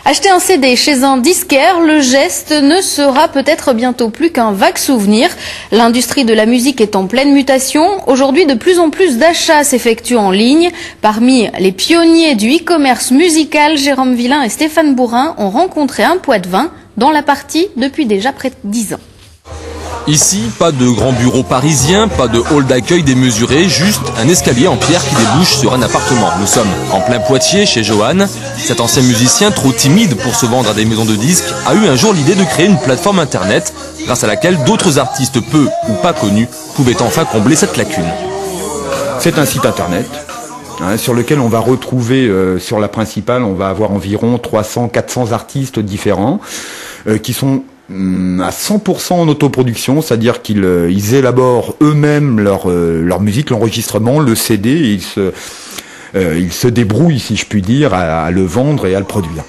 Acheter un CD chez un disquaire, le geste ne sera peut-être bientôt plus qu'un vague souvenir. L'industrie de la musique est en pleine mutation. Aujourd'hui, de plus en plus d'achats s'effectuent en ligne. Parmi les pionniers du e-commerce musical, Jérôme Villain et Stéphane Bourrin ont rencontré un Poitevin dans la partie depuis déjà près de 10 ans. Ici, pas de grand bureau parisien, pas de hall d'accueil démesuré, juste un escalier en pierre qui débouche sur un appartement. Nous sommes en plein Poitiers, chez Johan. Cet ancien musicien, trop timide pour se vendre à des maisons de disques, a eu un jour l'idée de créer une plateforme internet grâce à laquelle d'autres artistes peu ou pas connus pouvaient enfin combler cette lacune. C'est un site internet sur lequel on va retrouver, sur la principale, on va avoir environ 300-400 artistes différents qui sont à 100% en autoproduction, c'est-à-dire qu'ils élaborent eux-mêmes leur musique, l'enregistrement, le CD, et ils se débrouillent, si je puis dire, à le vendre et à le produire.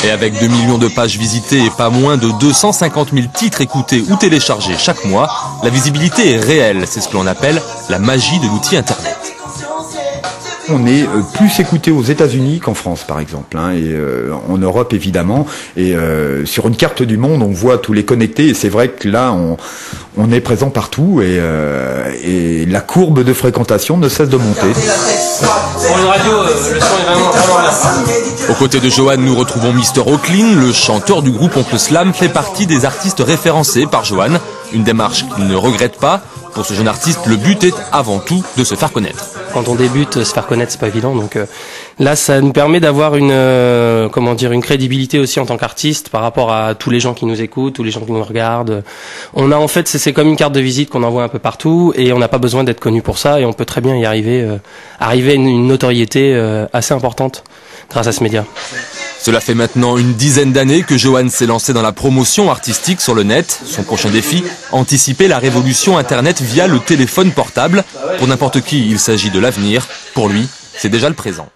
Et avec 2 millions de pages visitées et pas moins de 250 000 titres écoutés ou téléchargés chaque mois, la visibilité est réelle, c'est ce que l'on appelle la magie de l'outil Internet. On est plus écouté aux États-Unis qu'en France, par exemple, et en Europe évidemment. Et sur une carte du monde, on voit tous les connectés. Et c'est vrai que là, on est présent partout et la courbe de fréquentation ne cesse de monter. Pour une radio, le son est vraiment bien. Aux côtés de Johan, nous retrouvons Mr. O'Clean, le chanteur du groupe Oncle Slam, fait partie des artistes référencés par Johan. Une démarche qu'il ne regrette pas. Pour ce jeune artiste, le but est avant tout de se faire connaître. Quand on débute, se faire connaître, c'est pas évident. Donc là, ça nous permet d'avoir une crédibilité aussi en tant qu'artiste par rapport à tous les gens qui nous écoutent, tous les gens qui nous regardent. On a en fait, c'est comme une carte de visite qu'on envoie un peu partout et on n'a pas besoin d'être connu pour ça et on peut très bien y arriver à une notoriété assez importante grâce à ce média. Cela fait maintenant une dizaine d'années que Johan s'est lancé dans la promotion artistique sur le net. Son prochain défi, anticiper la révolution Internet via le téléphone portable. Pour n'importe qui, il s'agit de l'avenir. Pour lui, c'est déjà le présent.